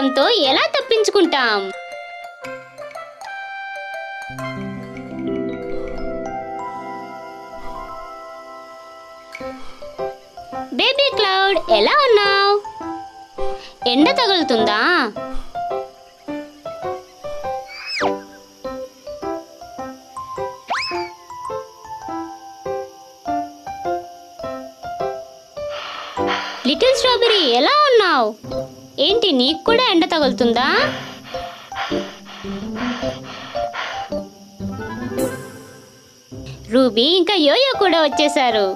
సహాయంతో ఎలా తప్పించుకుంటాం? Baby cloud, ఎలా ఉన్నావు? ఎండ తగులుతుందా? లిటిల్ స్ట్రాబెర్రీ, ఎలా ఉన్నావు? ఏంటి, నీకు కూడా ఎండ తగులుతుందా? రూబీ ఇంకా యోయో కూడా వచ్చేసారు.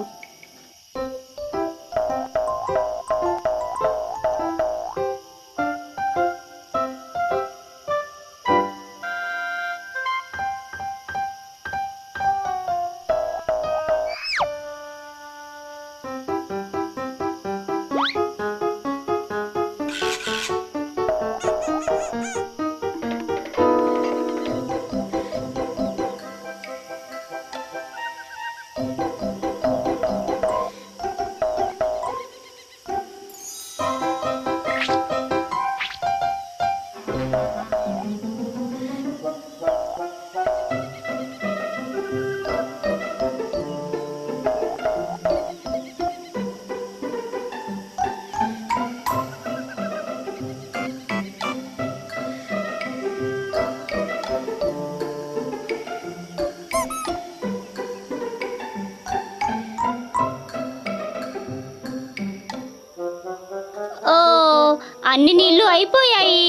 అన్ని నీళ్లు అయిపోయాయి.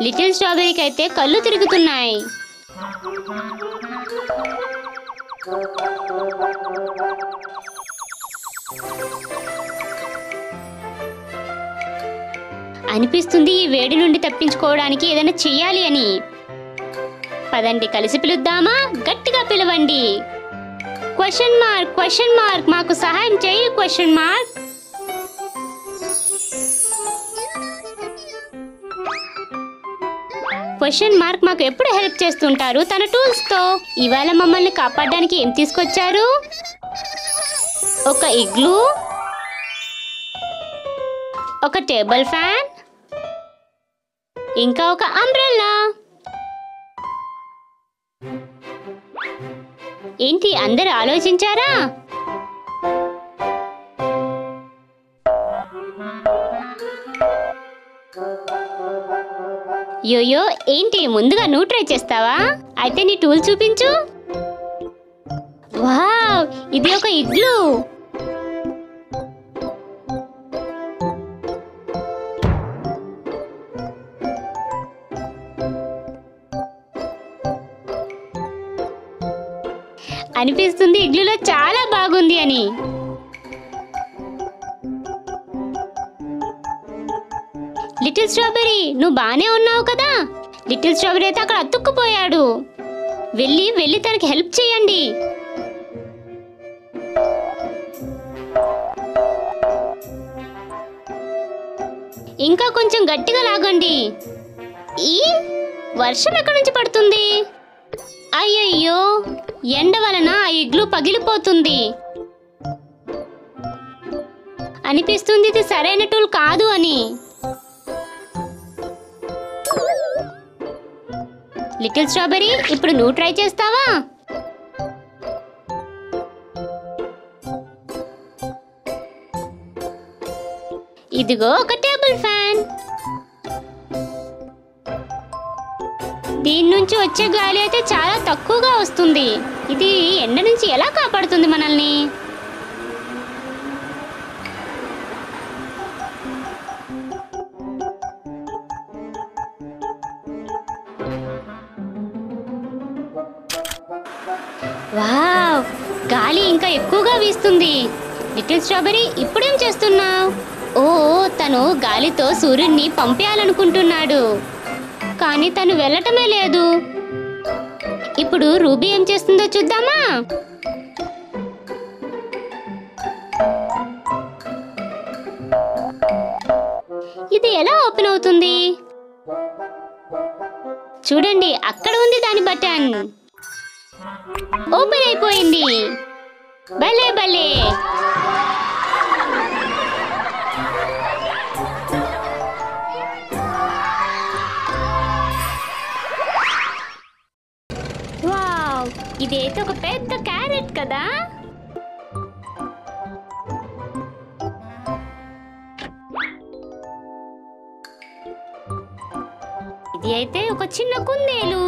లిటిల్ స్ట్రాబెర్రీకి అయితే కళ్ళు తిరుగుతున్నాయి. అనిపిస్తుంది ఈ వేడి నుండి తప్పించుకోవడానికి ఏదైనా చెయ్యాలి అని. పదండి, కలిసి పిలుద్దామా? గట్టిగా పిలవండి. క్వశ్చన్ మార్క్, క్వశ్చన్ మార్క్, మాకు సహాయం చేయి క్వశ్చన్ మార్క్. క్వశ్చన్ మార్క్ మాకు ఎప్పుడు హెల్ప్ చేస్తుంటారు తన టూల్స్ తో. ఇవాళ మమ్మల్ని కాపాడడానికి ఏం తీసుకొచ్చారు? ఒక ఇగ్లూ, ఒక టేబుల్ ఫ్యాన్, ఇంకా ఒక అంబ్రెల్లా. ఏంటి, అందరూ ఆలోచించారా? యోయో, ఏంటి, ముందుగా నువ్వు ట్రై చేస్తావా? అయితే నీ టూల్ చూపించు. వావ్, ఇది ఒక ఇగ్లూ. అనిపిస్తుంది ఇగ్లూలో చాలా బాగుంది అని. లిటిల్ స్ట్రాబెర్రీ, నువ్వు బానే ఉన్నావు కదా? లిటిల్ స్ట్రాబెర్రీ అయితే అక్కడ అతుక్కుపోయాడు. వెళ్ళి తనకి హెల్ప్ చేయండి. ఇంకా కొంచెం గట్టిగా లాగండి. ఈ వర్షం ఎక్కడి నుంచి పడుతుంది? అయ్యయ్యో, ఎండ వలన ఆ ఇగ్లూ పగిలిపోతుంది. అనిపిస్తుంది ఇది సరైన టూల్ కాదు అని. లిటిల్ స్ట్రాబెర్రీ, ఇప్పుడు నువ్వు ట్రై చేస్తావా? ఇదిగో ఒక టేబుల్ ఫ్యాన్. దీని నుంచి వచ్చే గాలి అయితే చాలా తక్కువగా వస్తుంది. ఇది ఎండ నుంచి ఎలా కాపాడుతుంది మనల్ని? వావ్, గాలి ఇంకా ఎక్కువగా వీస్తుంది. లిటిల్ స్ట్రాబెర్రీ, ఇప్పుడేం చేస్తున్నావు? ఓ, తను గాలితో సూర్యుడిని పంపేయాలనుకుంటున్నాడు, కానీ తను వెళ్ళటమే లేదు. ఇప్పుడు రూబీ ఏం చేస్తుందో చూద్దామా? ఇది ఎలా ఓపెన్ అవుతుంది? చూడండి, అక్కడ ఉంది దాని బటన్. ఓపెన్ అయిపోయింది. భలే భలే. ఇదైతే ఒక పెద్ద క్యారెట్ కదా. ఇది అయితే ఒక చిన్న కుందేలు.